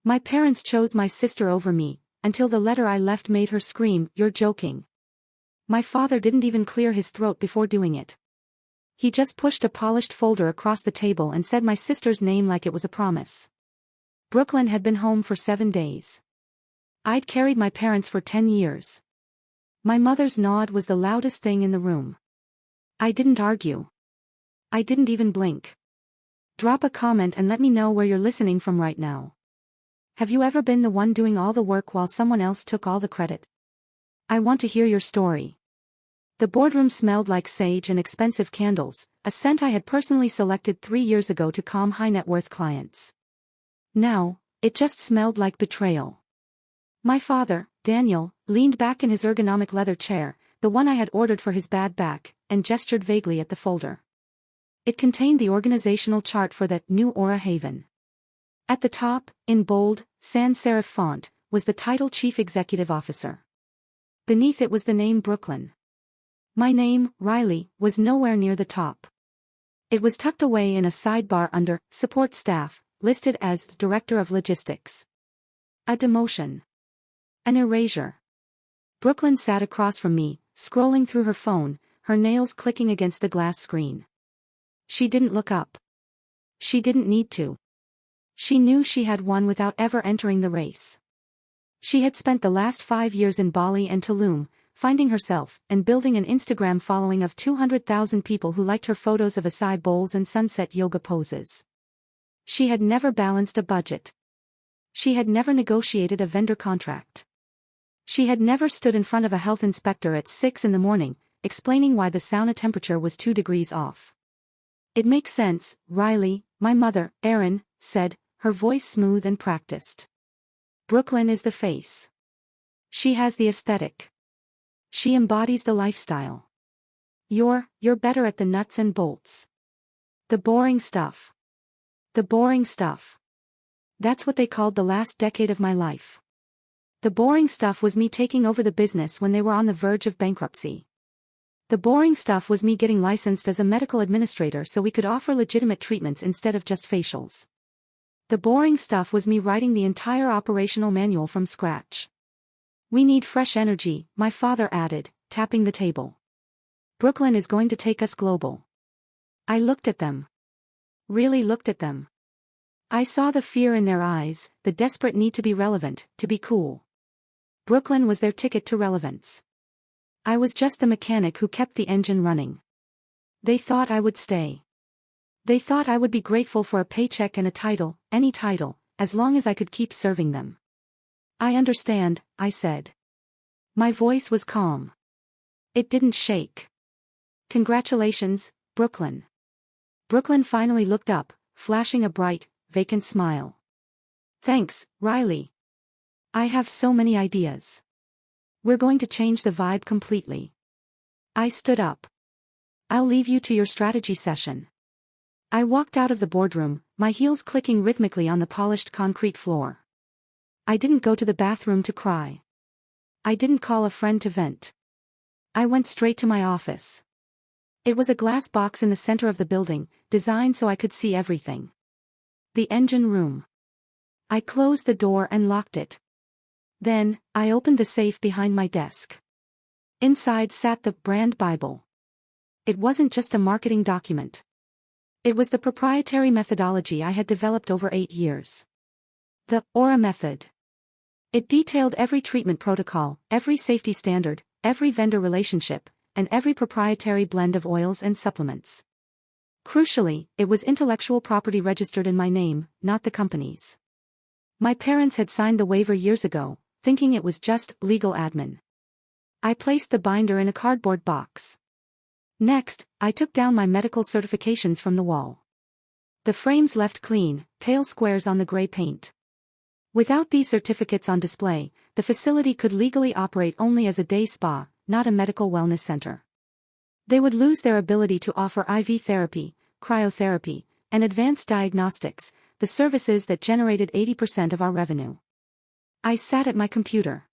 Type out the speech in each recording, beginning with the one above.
My parents chose my sister over me, until the letter I left made her scream, "You're joking." My father didn't even clear his throat before doing it. He just pushed a polished folder across the table and said my sister's name like it was a promise. Brooklyn had been home for 7 days. I'd carried my parents for 10 years. My mother's nod was the loudest thing in the room. I didn't argue. I didn't even blink. Drop a comment and let me know where you're listening from right now. Have you ever been the one doing all the work while someone else took all the credit? I want to hear your story. The boardroom smelled like sage and expensive candles, a scent I had personally selected 3 years ago to calm high-net-worth clients. Now, it just smelled like betrayal. My father, Daniel, leaned back in his ergonomic leather chair, the one I had ordered for his bad back, and gestured vaguely at the folder. It contained the organizational chart for that new Aura Haven. At the top, in bold, sans serif font, was the title Chief Executive Officer. Beneath it was the name Brooklyn. My name, Riley, was nowhere near the top. It was tucked away in a sidebar under Support Staff, listed as Director of Logistics. A demotion. An erasure. Brooklyn sat across from me, scrolling through her phone, her nails clicking against the glass screen. She didn't look up. She didn't need to. She knew she had won without ever entering the race. She had spent the last 5 years in Bali and Tulum, finding herself and building an Instagram following of 200,000 people who liked her photos of acai bowls and sunset yoga poses. She had never balanced a budget. She had never negotiated a vendor contract. She had never stood in front of a health inspector at 6 in the morning, explaining why the sauna temperature was 2 degrees off. "It makes sense, Riley," my mother, Erin, said, her voice smooth and practiced. "Brooklyn is the face. She has the aesthetic. She embodies the lifestyle. You're better at the nuts and bolts. The boring stuff. The boring stuff." That's what they called the last decade of my life. The boring stuff was me taking over the business when they were on the verge of bankruptcy. The boring stuff was me getting licensed as a medical administrator so we could offer legitimate treatments instead of just facials. The boring stuff was me writing the entire operational manual from scratch. "We need fresh energy," my father added, tapping the table. "Brooklyn is going to take us global." I looked at them. Really looked at them. I saw the fear in their eyes, the desperate need to be relevant, to be cool. Brooklyn was their ticket to relevance. I was just the mechanic who kept the engine running. They thought I would stay. They thought I would be grateful for a paycheck and a title, any title, as long as I could keep serving them. "I understand," I said. My voice was calm. It didn't shake. "Congratulations, Brooklyn." Brooklyn finally looked up, flashing a bright, vacant smile. "Thanks, Riley. I have so many ideas. We're going to change the vibe completely." I stood up. "I'll leave you to your strategy session." I walked out of the boardroom, my heels clicking rhythmically on the polished concrete floor. I didn't go to the bathroom to cry. I didn't call a friend to vent. I went straight to my office. It was a glass box in the center of the building, designed so I could see everything. The engine room. I closed the door and locked it. Then, I opened the safe behind my desk. Inside sat the brand Bible. It wasn't just a marketing document. It was the proprietary methodology I had developed over 8 years. The Aura method. It detailed every treatment protocol, every safety standard, every vendor relationship, and every proprietary blend of oils and supplements. Crucially, it was intellectual property registered in my name, not the company's. My parents had signed the waiver years ago, thinking it was just legal admin. I placed the binder in a cardboard box. Next, I took down my medical certifications from the wall. The frames left clean, pale squares on the gray paint. Without these certificates on display, the facility could legally operate only as a day spa, not a medical wellness center. They would lose their ability to offer IV therapy, cryotherapy, and advanced diagnostics, the services that generated 80% of our revenue. I sat at my computer.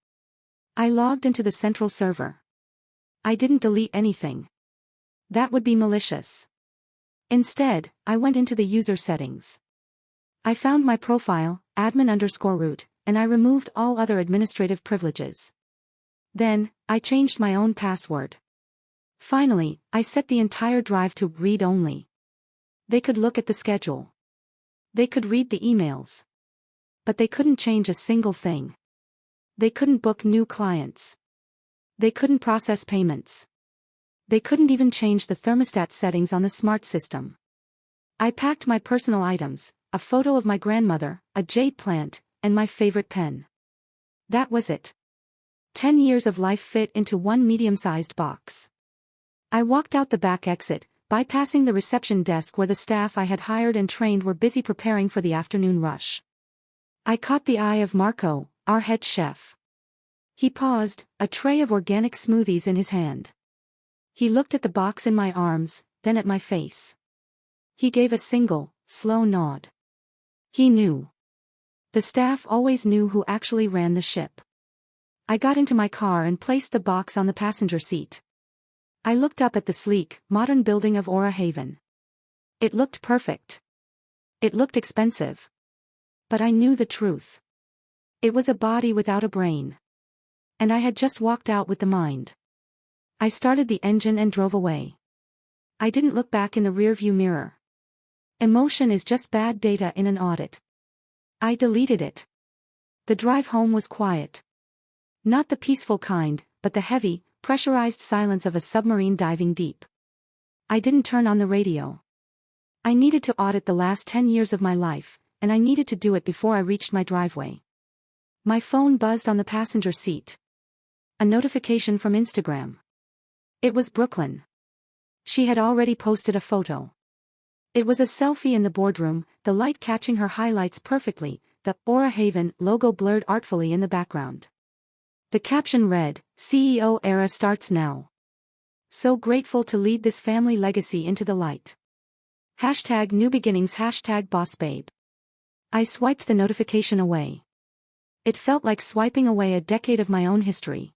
I logged into the central server. I didn't delete anything. That would be malicious. Instead, I went into the user settings. I found my profile, admin_root, and I removed all other administrative privileges. Then, I changed my own password. Finally, I set the entire drive to read only. They could look at the schedule. They could read the emails. But they couldn't change a single thing. They couldn't book new clients. They couldn't process payments. They couldn't even change the thermostat settings on the smart system. I packed my personal items, a photo of my grandmother, a jade plant, and my favorite pen. That was it. 10 years of life fit into one medium-sized box. I walked out the back exit, bypassing the reception desk where the staff I had hired and trained were busy preparing for the afternoon rush. I caught the eye of Marco, our head chef. He paused, a tray of organic smoothies in his hand. He looked at the box in my arms, then at my face. He gave a single, slow nod. He knew. The staff always knew who actually ran the ship. I got into my car and placed the box on the passenger seat. I looked up at the sleek, modern building of Aura Haven. It looked perfect. It looked expensive. But I knew the truth. It was a body without a brain. And I had just walked out with the mind. I started the engine and drove away. I didn't look back in the rearview mirror. Emotion is just bad data in an audit. I deleted it. The drive home was quiet. Not the peaceful kind, but the heavy, pressurized silence of a submarine diving deep. I didn't turn on the radio. I needed to audit the last 10 years of my life, and I needed to do it before I reached my driveway. My phone buzzed on the passenger seat. A notification from Instagram. It was Brooklyn. She had already posted a photo. It was a selfie in the boardroom, the light catching her highlights perfectly, the Aura Haven logo blurred artfully in the background. The caption read, "CEO era starts now. So grateful to lead this family legacy into the light. Hashtag new beginnings, hashtag boss babe." I swiped the notification away. It felt like swiping away a decade of my own history.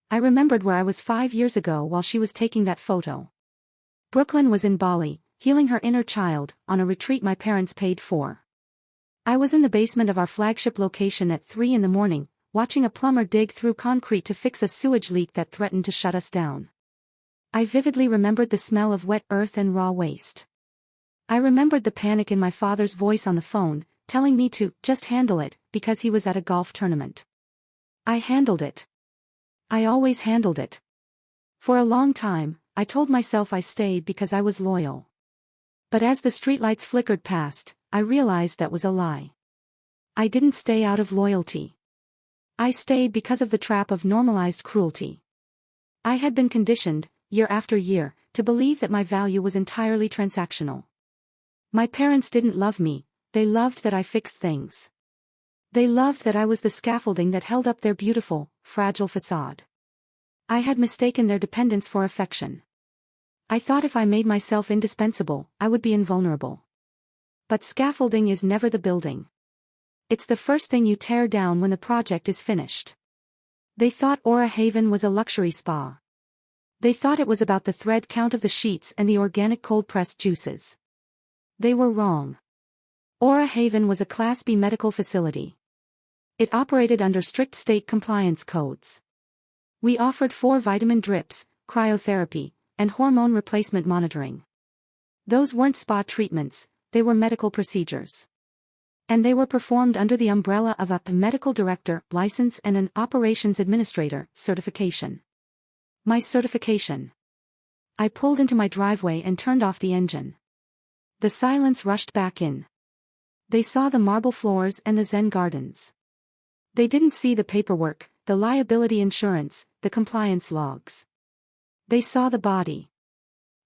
I remembered where I was 5 years ago while she was taking that photo. Brooklyn was in Bali, healing her inner child, on a retreat my parents paid for. I was in the basement of our flagship location at 3 in the morning, watching a plumber dig through concrete to fix a sewage leak that threatened to shut us down. I vividly remembered the smell of wet earth and raw waste. I remembered the panic in my father's voice on the phone, telling me to just handle it, because he was at a golf tournament. I handled it. I always handled it. For a long time, I told myself I stayed because I was loyal. But as the streetlights flickered past, I realized that was a lie. I didn't stay out of loyalty. I stayed because of the trap of normalized cruelty. I had been conditioned, year after year, to believe that my value was entirely transactional. My parents didn't love me, they loved that I fixed things. They loved that I was the scaffolding that held up their beautiful, fragile facade. I had mistaken their dependence for affection. I thought if I made myself indispensable, I would be invulnerable. But scaffolding is never the building. It's the first thing you tear down when the project is finished. They thought Aura Haven was a luxury spa. They thought it was about the thread count of the sheets and the organic cold-pressed juices. They were wrong. Aura Haven was a Class B medical facility. It operated under strict state compliance codes. We offered 4 vitamin drips, cryotherapy, and hormone replacement monitoring. Those weren't spa treatments, they were medical procedures. And they were performed under the umbrella of a medical director license and an operations administrator certification. My certification. I pulled into my driveway and turned off the engine. The silence rushed back in. They saw the marble floors and the Zen gardens. They didn't see the paperwork, the liability insurance, the compliance logs. They saw the body.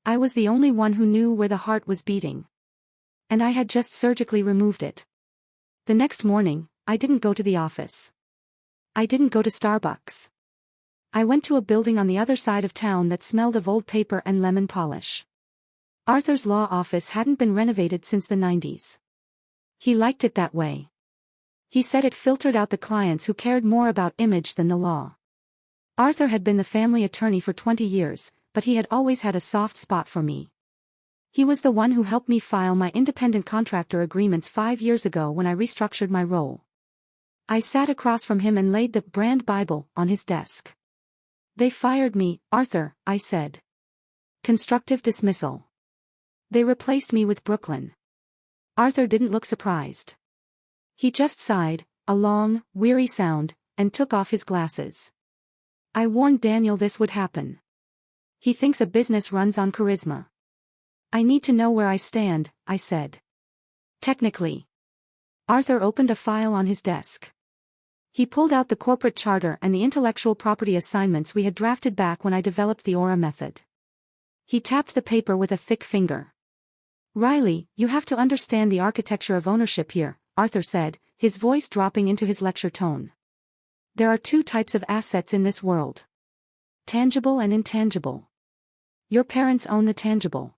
I was the only one who knew where the heart was beating. And I had just surgically removed it. The next morning, I didn't go to the office. I didn't go to Starbucks. I went to a building on the other side of town that smelled of old paper and lemon polish. Arthur's law office hadn't been renovated since the 90s. He liked it that way. He said it filtered out the clients who cared more about image than the law. Arthur had been the family attorney for 20 years, but he had always had a soft spot for me. He was the one who helped me file my independent contractor agreements 5 years ago when I restructured my role. I sat across from him and laid the brand Bible on his desk. They fired me, Arthur, I said. Constructive dismissal. They replaced me with Brooklyn. Arthur didn't look surprised. He just sighed, a long, weary sound, and took off his glasses. I warned Daniel this would happen. He thinks a business runs on charisma. I need to know where I stand, I said. Technically. Arthur opened a file on his desk. He pulled out the corporate charter and the intellectual property assignments we had drafted back when I developed the Aura method. He tapped the paper with a thick finger. Riley, you have to understand the architecture of ownership here, Arthur said, his voice dropping into his lecture tone. There are 2 types of assets in this world. Tangible and intangible. Your parents own the tangible.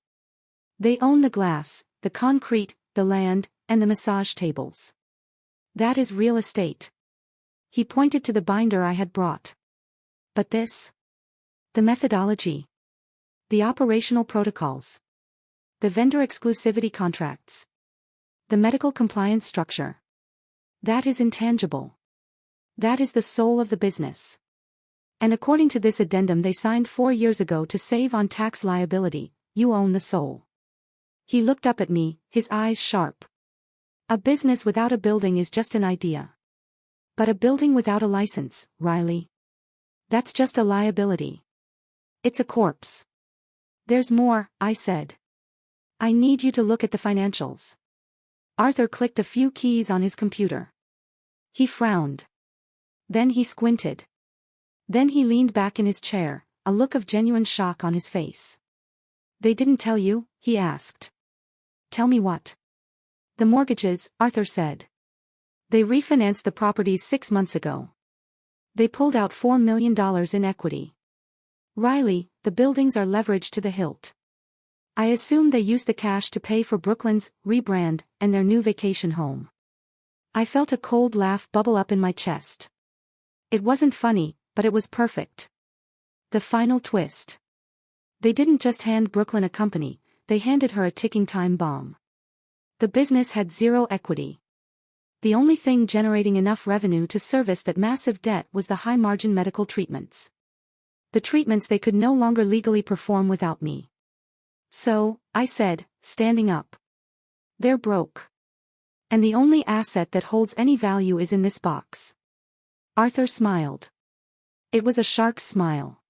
They own the glass, the concrete, the land, and the massage tables. That is real estate. He pointed to the binder I had brought. But this? The methodology. The operational protocols. The vendor exclusivity contracts. The medical compliance structure. That is intangible. That is the soul of the business. And according to this addendum they signed 4 years ago to save on tax liability, you own the soul. He looked up at me, his eyes sharp. A business without a building is just an idea. But a building without a license, Riley. That's just a liability. It's a corpse. There's more, I said. I need you to look at the financials. Arthur clicked a few keys on his computer. He frowned. Then he squinted. Then he leaned back in his chair, a look of genuine shock on his face. They didn't tell you? He asked. Tell me what? The mortgages, Arthur said. They refinanced the properties 6 months ago. They pulled out $4 million in equity. Riley, the buildings are leveraged to the hilt. I assume they used the cash to pay for Brooklyn's rebrand and their new vacation home. I felt a cold laugh bubble up in my chest. It wasn't funny, but it was perfect. The final twist. They didn't just hand Brooklyn a company, they handed her a ticking time bomb. The business had 0 equity. The only thing generating enough revenue to service that massive debt was the high-margin medical treatments. The treatments they could no longer legally perform without me. So, I said, standing up. They're broke. And the only asset that holds any value is in this box. Arthur smiled. It was a shark's smile.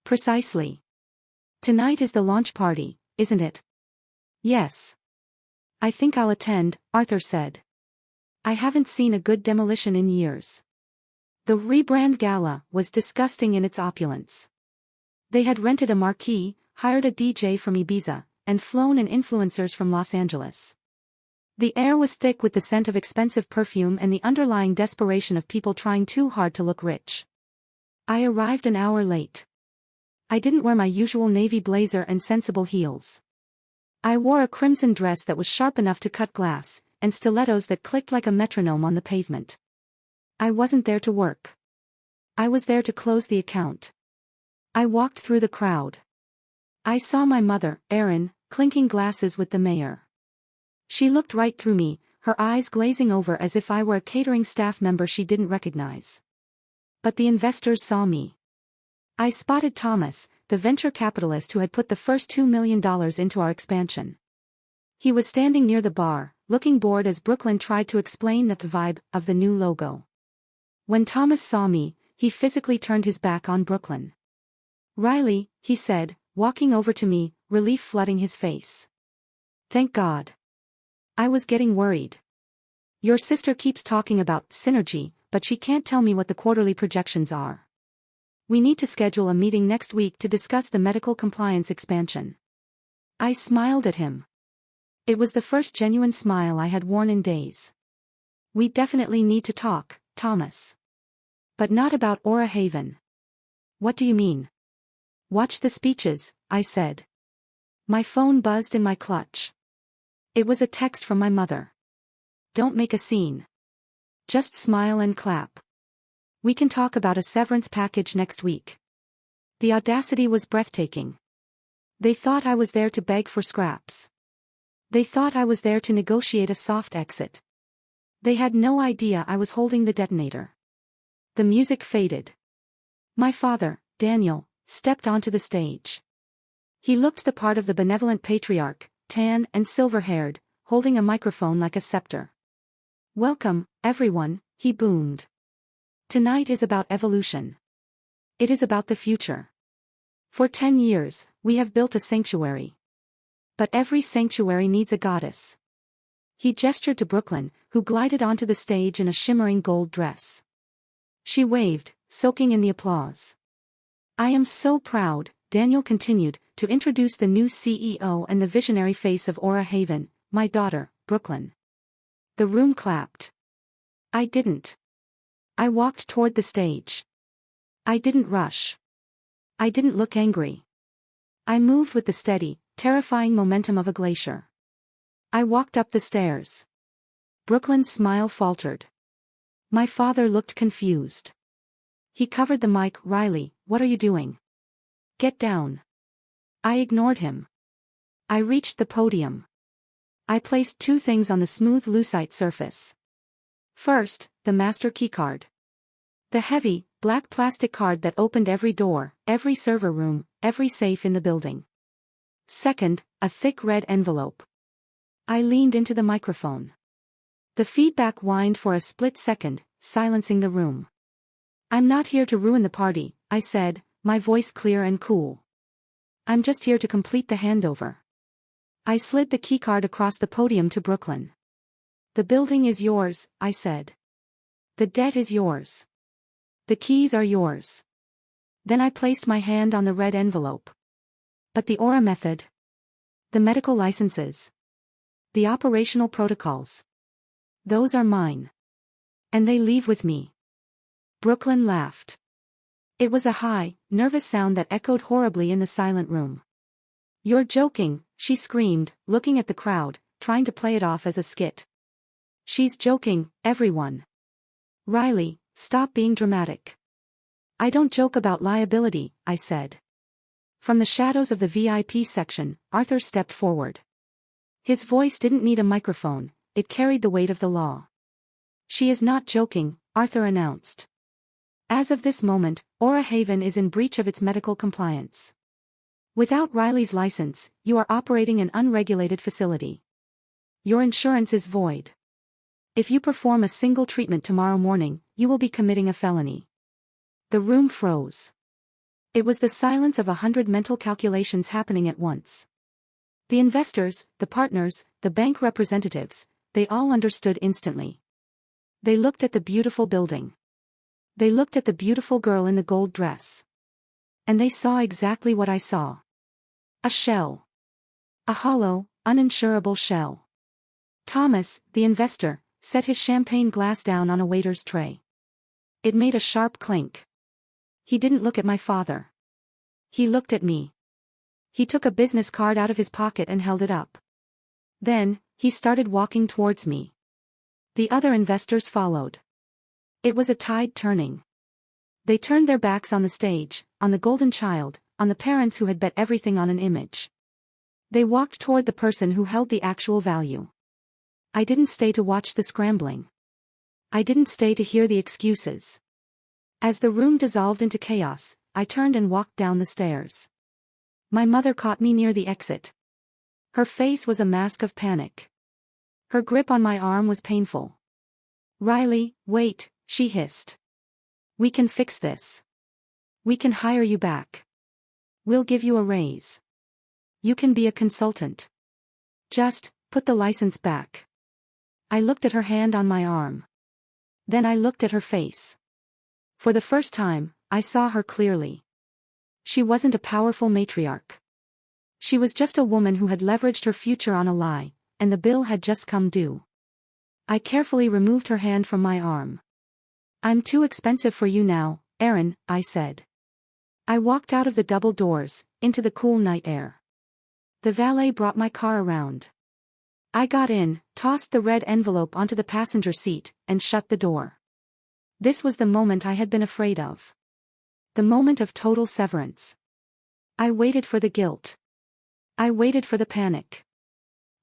Precisely. Tonight is the launch party, isn't it? Yes. I think I'll attend, Arthur said. I haven't seen a good demolition in years. The rebrand gala was disgusting in its opulence. They had rented a marquee, hired a DJ from Ibiza, and flown in influencers from Los Angeles. The air was thick with the scent of expensive perfume and the underlying desperation of people trying too hard to look rich. I arrived an hour late. I didn't wear my usual navy blazer and sensible heels. I wore a crimson dress that was sharp enough to cut glass, and stilettos that clicked like a metronome on the pavement. I wasn't there to work. I was there to close the account. I walked through the crowd. I saw my mother, Erin, clinking glasses with the mayor. She looked right through me, her eyes glazing over as if I were a catering staff member she didn't recognize. But the investors saw me. I spotted Thomas, the venture capitalist who had put the first $2 million into our expansion. He was standing near the bar, looking bored as Brooklyn tried to explain the vibe of the new logo. When Thomas saw me, he physically turned his back on Brooklyn. Riley, he said, walking over to me, relief flooding his face. Thank God. I was getting worried. Your sister keeps talking about synergy, but she can't tell me what the quarterly projections are. We need to schedule a meeting next week to discuss the medical compliance expansion. I smiled at him. It was the first genuine smile I had worn in days. We definitely need to talk, Thomas. But not about Aura Haven. What do you mean? Watch the speeches, I said. My phone buzzed in my clutch. It was a text from my mother. Don't make a scene. Just smile and clap. We can talk about a severance package next week. The audacity was breathtaking. They thought I was there to beg for scraps. They thought I was there to negotiate a soft exit. They had no idea I was holding the detonator. The music faded. My father, Daniel, stepped onto the stage. He looked the part of the benevolent patriarch, tan and silver-haired, holding a microphone like a scepter. "Welcome, everyone," he boomed. "Tonight is about evolution. It is about the future. For 10 years, we have built a sanctuary. But every sanctuary needs a goddess." He gestured to Brooklyn, who glided onto the stage in a shimmering gold dress. She waved, soaking in the applause. "I am so proud," Daniel continued, "to introduce the new CEO and the visionary face of Aura Haven, my daughter, Brooklyn." The room clapped. I didn't. I walked toward the stage. I didn't rush. I didn't look angry. I moved with the steady, terrifying momentum of a glacier. I walked up the stairs. Brooklyn's smile faltered. My father looked confused. He covered the mic. "Riley, what are you doing? Get down." I ignored him. I reached the podium. I placed 2 things on the smooth lucite surface. First, the master keycard. The heavy, black plastic card that opened every door, every server room, every safe in the building. Second, a thick red envelope. I leaned into the microphone. The feedback whined for a split second, silencing the room. "I'm not here to ruin the party," I said, my voice clear and cool. "I'm just here to complete the handover." I slid the keycard across the podium to Brooklyn. "The building is yours," I said. "The debt is yours. The keys are yours." Then I placed my hand on the red envelope. "But the Aura method? The medical licenses? The operational protocols? Those are mine. And they leave with me." Brooklyn laughed. It was a high, nervous sound that echoed horribly in the silent room. "You're joking," she screamed, looking at the crowd, trying to play it off as a skit. "She's joking, everyone. Riley, stop being dramatic." "I don't joke about liability," I said. From the shadows of the VIP section, Arthur stepped forward. His voice didn't need a microphone, it carried the weight of the law. "She is not joking," Arthur announced. "As of this moment, Aura Haven is in breach of its medical compliance. Without Riley's license, you are operating an unregulated facility. Your insurance is void. If you perform a single treatment tomorrow morning, you will be committing a felony." The room froze. It was the silence of 100 mental calculations happening at once. The investors, the partners, the bank representatives, they all understood instantly. They looked at the beautiful building. They looked at the beautiful girl in the gold dress. And they saw exactly what I saw. A shell. A hollow, uninsurable shell. Thomas, the investor, set his champagne glass down on a waiter's tray. It made a sharp clink. He didn't look at my father. He looked at me. He took a business card out of his pocket and held it up. Then, he started walking towards me. The other investors followed. It was a tide turning. They turned their backs on the stage, on the golden child, on the parents who had bet everything on an image. They walked toward the person who held the actual value. I didn't stay to watch the scrambling. I didn't stay to hear the excuses. As the room dissolved into chaos, I turned and walked down the stairs. My mother caught me near the exit. Her face was a mask of panic. Her grip on my arm was painful. "Riley, wait," she hissed. "We can fix this. We can hire you back. We'll give you a raise. You can be a consultant. Just, put the license back." I looked at her hand on my arm. Then I looked at her face. For the first time, I saw her clearly. She wasn't a powerful matriarch. She was just a woman who had leveraged her future on a lie, and the bill had just come due. I carefully removed her hand from my arm. "I'm too expensive for you now, Aaron," I said. I walked out of the double doors, into the cool night air. The valet brought my car around. I got in, tossed the red envelope onto the passenger seat, and shut the door. This was the moment I had been afraid of. The moment of total severance. I waited for the guilt. I waited for the panic.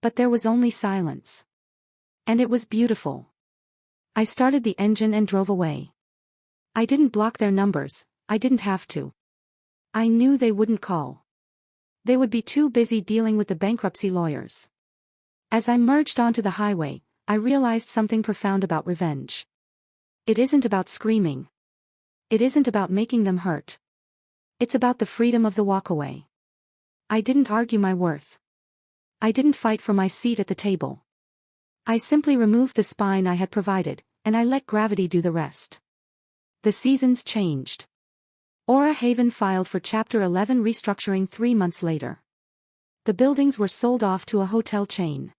But there was only silence. And it was beautiful. I started the engine and drove away. I didn't block their numbers, I didn't have to. I knew they wouldn't call. They would be too busy dealing with the bankruptcy lawyers. As I merged onto the highway, I realized something profound about revenge. It isn't about screaming. It isn't about making them hurt. It's about the freedom of the walkaway. I didn't argue my worth. I didn't fight for my seat at the table. I simply removed the spine I had provided, and I let gravity do the rest. The seasons changed. Aura Haven filed for Chapter 11 restructuring 3 months later. The buildings were sold off to a hotel chain.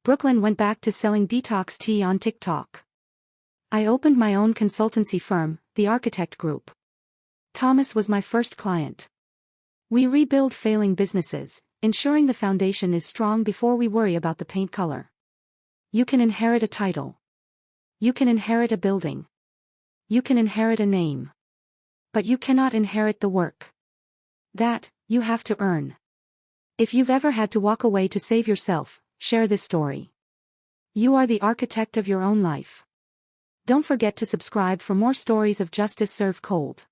Brooklyn went back to selling detox tea on TikTok. I opened my own consultancy firm, the Architect Group. Thomas was my first client. We rebuild failing businesses, ensuring the foundation is strong before we worry about the paint color. You can inherit a title. You can inherit a building. You can inherit a name. But you cannot inherit the work. That, you have to earn. If you've ever had to walk away to save yourself, share this story. You are the architect of your own life. Don't forget to subscribe for more stories of justice served cold.